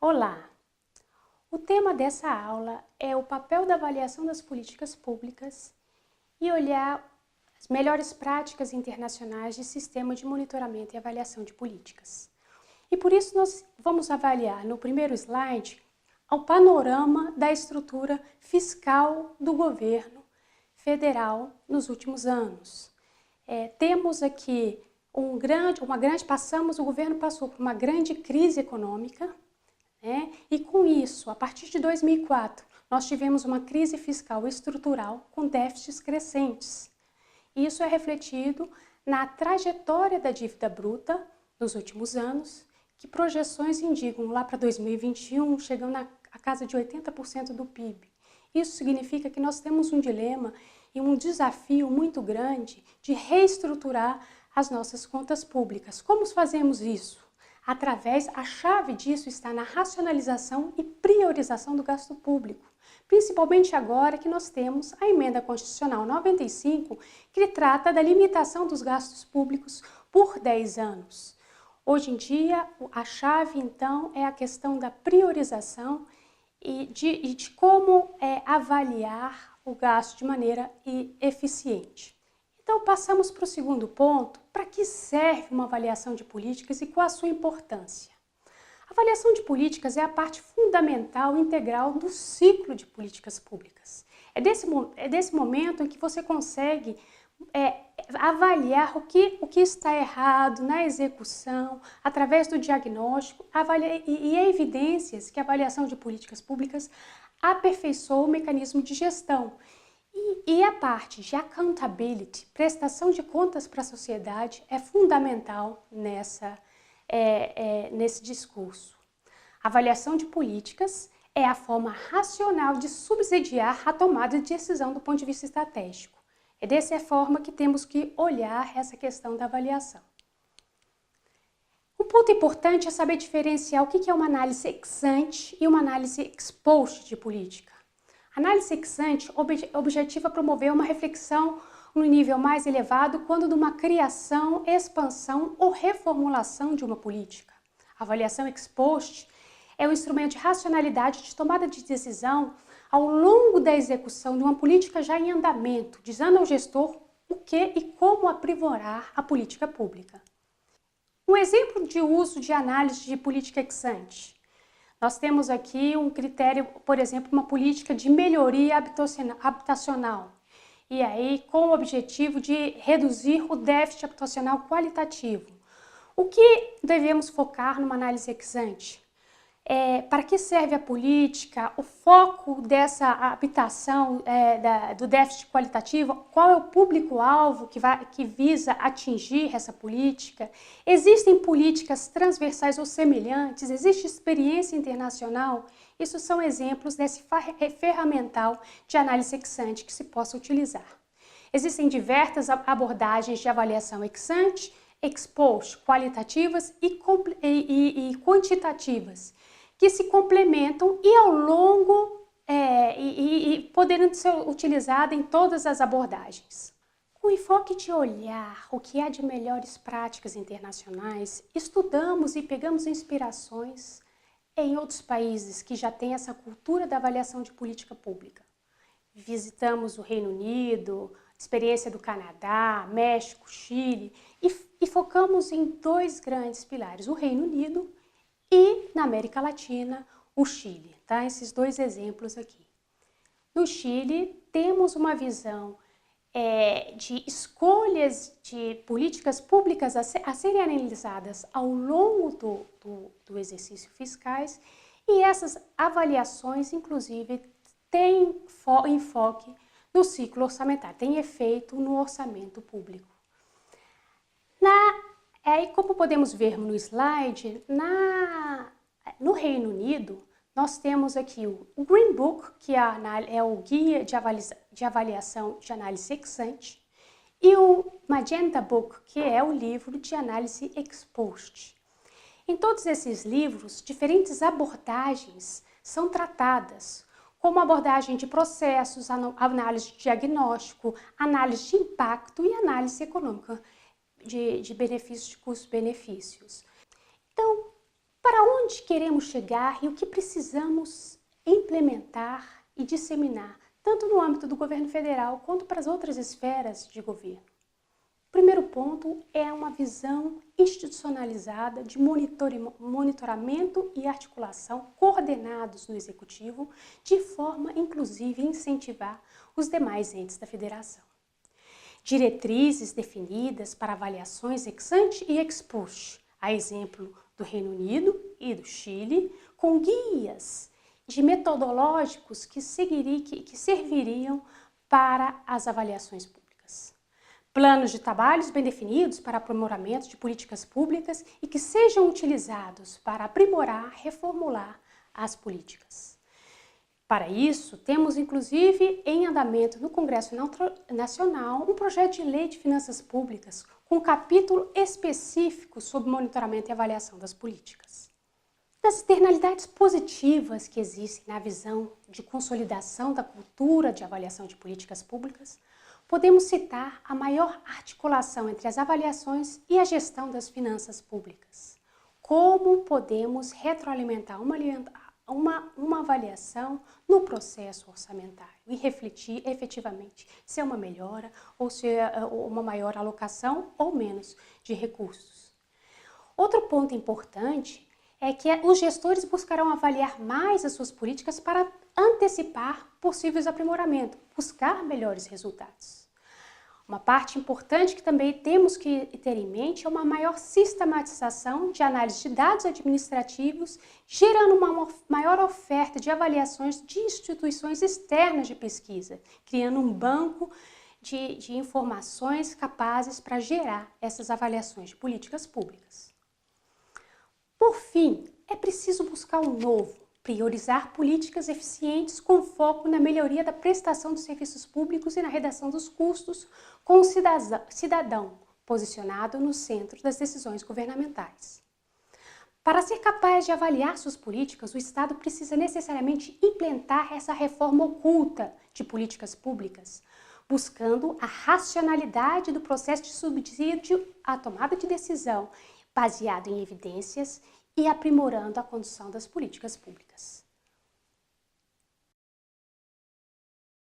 Olá! O tema dessa aula é o papel da avaliação das políticas públicas e olhar as melhores práticas internacionais de sistema de monitoramento e avaliação de políticas. E por isso nós vamos avaliar no primeiro slide o panorama da estrutura fiscal do governo federal nos últimos anos. Temos aqui o governo passou por uma grande crise econômica, e com isso, a partir de 2004, nós tivemos uma crise fiscal estrutural com déficits crescentes. Isso é refletido na trajetória da dívida bruta nos últimos anos, que projeções indicam lá para 2021, chegando a casa de 80% do PIB. Isso significa que nós temos um dilema e um desafio muito grande de reestruturar as nossas contas públicas. Como fazemos isso? A chave disso está na racionalização e priorização do gasto público, principalmente agora que nós temos a Emenda Constitucional 95, que trata da limitação dos gastos públicos por 10 anos. Hoje em dia, a chave, então, é a questão da priorização e de como avaliar o gasto de maneira eficiente. Então, passamos para o segundo ponto. Para que serve uma avaliação de políticas e qual a sua importância? A avaliação de políticas é a parte fundamental e integral do ciclo de políticas públicas. É desse momento em que você consegue avaliar o que está errado na execução, através do diagnóstico e evidências que a avaliação de políticas públicas aperfeiçoa o mecanismo de gestão. E a parte de accountability, prestação de contas para a sociedade, é fundamental nesse discurso. A avaliação de políticas é a forma racional de subsidiar a tomada de decisão do ponto de vista estratégico. É dessa forma que temos que olhar essa questão da avaliação. Um ponto importante é saber diferenciar o que é uma análise ex ante e uma análise ex post de política. A análise ex ante objetiva promover uma reflexão no nível mais elevado quando de uma criação, expansão ou reformulação de uma política. A avaliação ex post é um instrumento de racionalidade de tomada de decisão ao longo da execução de uma política já em andamento, dizendo ao gestor o que e como aprimorar a política pública. Um exemplo de uso de análise de política ex ante. Nós temos aqui um critério, por exemplo, uma política de melhoria habitacional. E aí, com o objetivo de reduzir o déficit habitacional qualitativo. O que devemos focar numa análise ex ante? Para que serve a política? O foco dessa habitação, do déficit qualitativo? Qual é o público-alvo que visa atingir essa política? Existem políticas transversais ou semelhantes? Existe experiência internacional? Isso são exemplos desse ferramental de análise ex ante que se possa utilizar. Existem diversas abordagens de avaliação ex ante, ex post, qualitativas e quantitativas, que se complementam e ao longo podendo ser utilizada em todas as abordagens. Com o enfoque de olhar o que há de melhores práticas internacionais, estudamos e pegamos inspirações em outros países que já têm essa cultura da avaliação de política pública. Visitamos o Reino Unido, experiência do Canadá, México, Chile e focamos em dois grandes pilares, o Reino Unido e, na América Latina, o Chile, tá? Esses dois exemplos aqui. No Chile, temos uma visão de escolhas de políticas públicas a serem analisadas ao longo do exercício fiscais e essas avaliações, inclusive, têm enfoque no ciclo orçamentário, têm efeito no orçamento público. Como podemos ver no slide, no Reino Unido, nós temos aqui o Green Book, que é o guia de avaliação de análise ex ante, e o Magenta Book, que é o livro de análise ex post. Em todos esses livros, diferentes abordagens são tratadas, como abordagem de processos, análise de diagnóstico, análise de impacto e análise econômica de benefícios, de custos-benefícios. Então, para onde Aonde queremos chegar e o que precisamos implementar e disseminar, tanto no âmbito do governo federal quanto para as outras esferas de governo. O primeiro ponto é uma visão institucionalizada de monitoramento e articulação coordenados no Executivo, de forma, inclusive, a incentivar os demais entes da federação. Diretrizes definidas para avaliações ex ante e ex post, a exemplo do Reino Unido e do Chile, com guias de metodológicos que serviriam para as avaliações públicas. Planos de trabalhos bem definidos para aprimoramento de políticas públicas e que sejam utilizados para aprimorar, reformular as políticas. Para isso, temos inclusive em andamento no Congresso Nacional um projeto de lei de finanças públicas com um capítulo específico sobre monitoramento e avaliação das políticas. Das externalidades positivas que existem na visão de consolidação da cultura de avaliação de políticas públicas, podemos citar a maior articulação entre as avaliações e a gestão das finanças públicas. Como podemos retroalimentar uma avaliação no processo orçamentário e refletir efetivamente se é uma melhora ou se é uma maior alocação ou menos de recursos. Outro ponto importante é que os gestores buscarão avaliar mais as suas políticas para antecipar possíveis aprimoramentos, buscar melhores resultados. Uma parte importante que também temos que ter em mente é uma maior sistematização de análise de dados administrativos, gerando uma maior oferta de avaliações de instituições externas de pesquisa, criando um banco de informações capazes para gerar essas avaliações de políticas públicas. Por fim, é preciso buscar o novo, priorizar políticas eficientes com foco na melhoria da prestação dos serviços públicos e na redução dos custos, com o cidadão posicionado no centro das decisões governamentais. Para ser capaz de avaliar suas políticas, o Estado precisa necessariamente implementar essa reforma oculta de políticas públicas, buscando a racionalidade do processo de subsídio à tomada de decisão, baseado em evidências e aprimorando a condução das políticas públicas.